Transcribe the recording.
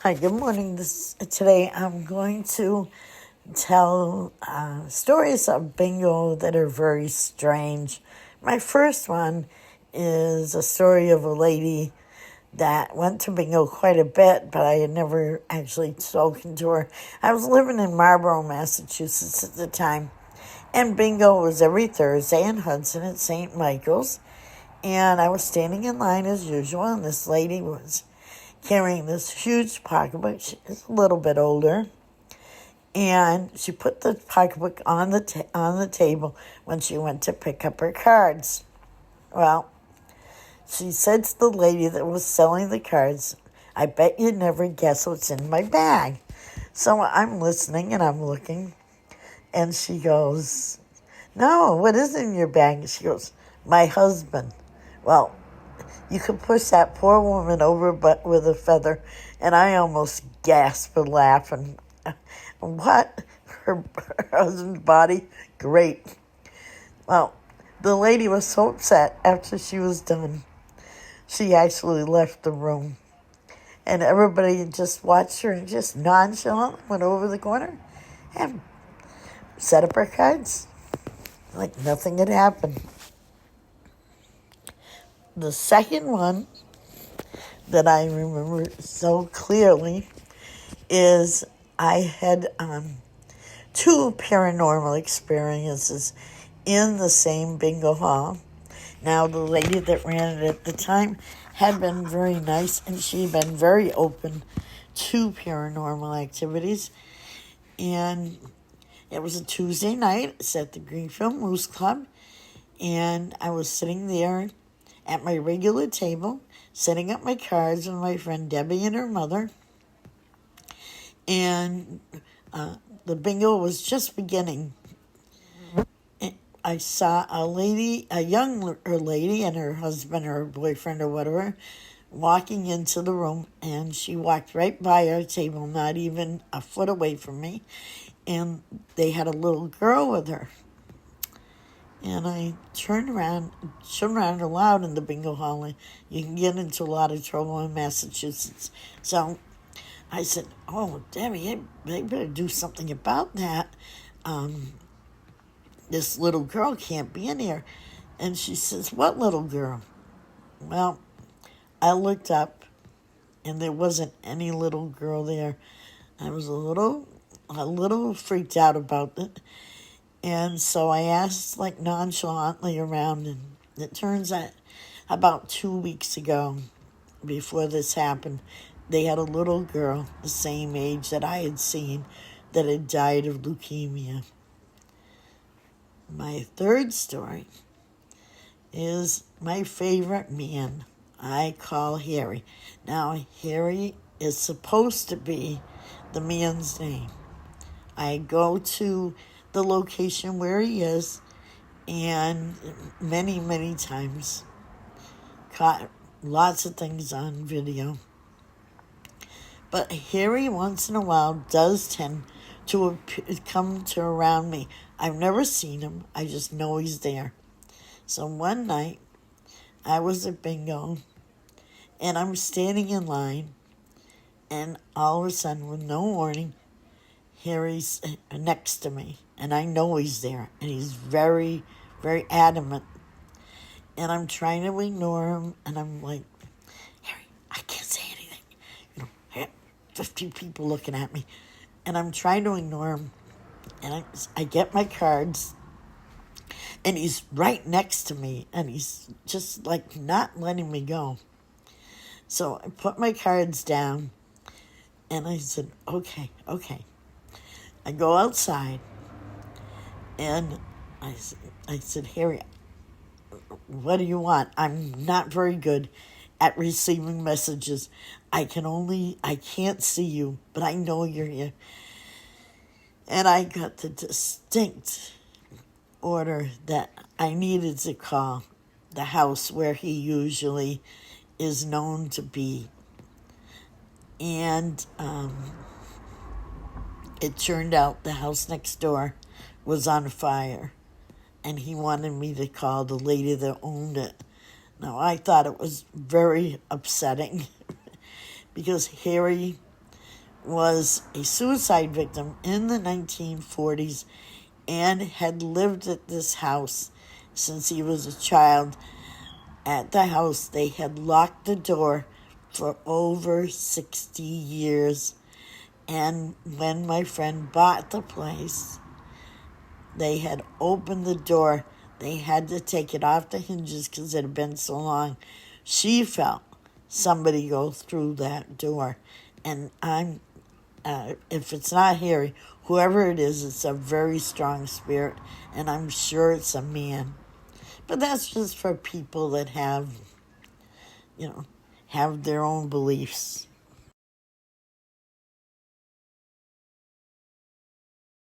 Hi, good morning. Today I'm going to tell stories of bingo that are very strange. My first one is a story of a lady that went to bingo quite a bit, but I had never actually spoken to her. I was living in Marlborough, Massachusetts at the time, and bingo was every Thursday in Hudson at St. Michael's. And I was standing in line as usual, and this lady was carrying this huge pocketbook. She's a little bit older, and she put the pocketbook on the table when she went to pick up her cards. Well, she said to the lady that was selling the cards, "I bet you'd never guess what's in my bag." So I'm listening and I'm looking, and she goes, "No, what is in your bag?" And she goes, "My husband." Well, you could push that poor woman over but with a feather, and I almost gasped with laughing. What? Her husband's body? Great. Well, the lady was so upset after she was done. She actually left the room, and everybody just watched her and just nonchalant went over the corner and set up her cards like nothing had happened. The second one that I remember so clearly is I had two paranormal experiences in the same bingo hall. Now, the lady that ran it at the time had been very nice, and she'd been very open to paranormal activities. And it was a Tuesday night. It's at the Greenfield Moose Club, and I was sitting there at my regular table, setting up my cards with my friend Debbie and her mother. And the bingo was just beginning. I saw a young lady and her husband or her boyfriend or whatever, walking into the room, and she walked right by our table, not even a foot away from me, and they had a little girl with her. And I showed around aloud in the bingo hall, and you can get into a lot of trouble in Massachusetts. So I said, "Oh, Debbie, they better do something about that. This little girl can't be in here." And she says, "What little girl?" Well, I looked up, and there wasn't any little girl there. I was a little freaked out about it. And so I asked like nonchalantly around, and it turns out about 2 weeks ago, before this happened, they had a little girl the same age that I had seen that had died of leukemia. My third story is my favorite man. I call Harry. Now, Harry is supposed to be the man's name. I go to the location where he is, and many, many times caught lots of things on video. But Harry, once in a while, does tend to come to around me. I've never seen him. I just know he's there. So one night, I was at bingo, and I'm standing in line, and all of a sudden, with no warning, Harry's next to me, and I know he's there, and he's very, very adamant. And I'm trying to ignore him, and I'm like, "Harry, I can't say anything. I got 50 people looking at me." And I'm trying to ignore him, and I get my cards, and he's right next to me, and he's just like not letting me go. So I put my cards down, and I said, okay. I go outside, and I said, "Harry, what do you want? I'm not very good at receiving messages. I can't see you, but I know you're here." And I got the distinct order that I needed to call the house where he usually is known to be. And it turned out the house next door was on fire, and he wanted me to call the lady that owned it. Now, I thought it was very upsetting because Harry was a suicide victim in the 1940s and had lived at this house since he was a child. At the house, they had locked the door for over 60 years. And when my friend bought the place, they had opened the door. They had to take it off the hinges because it had been so long. She felt somebody go through that door. And if it's not Harry, whoever it is, it's a very strong spirit. And I'm sure it's a man. But that's just for people that have their own beliefs.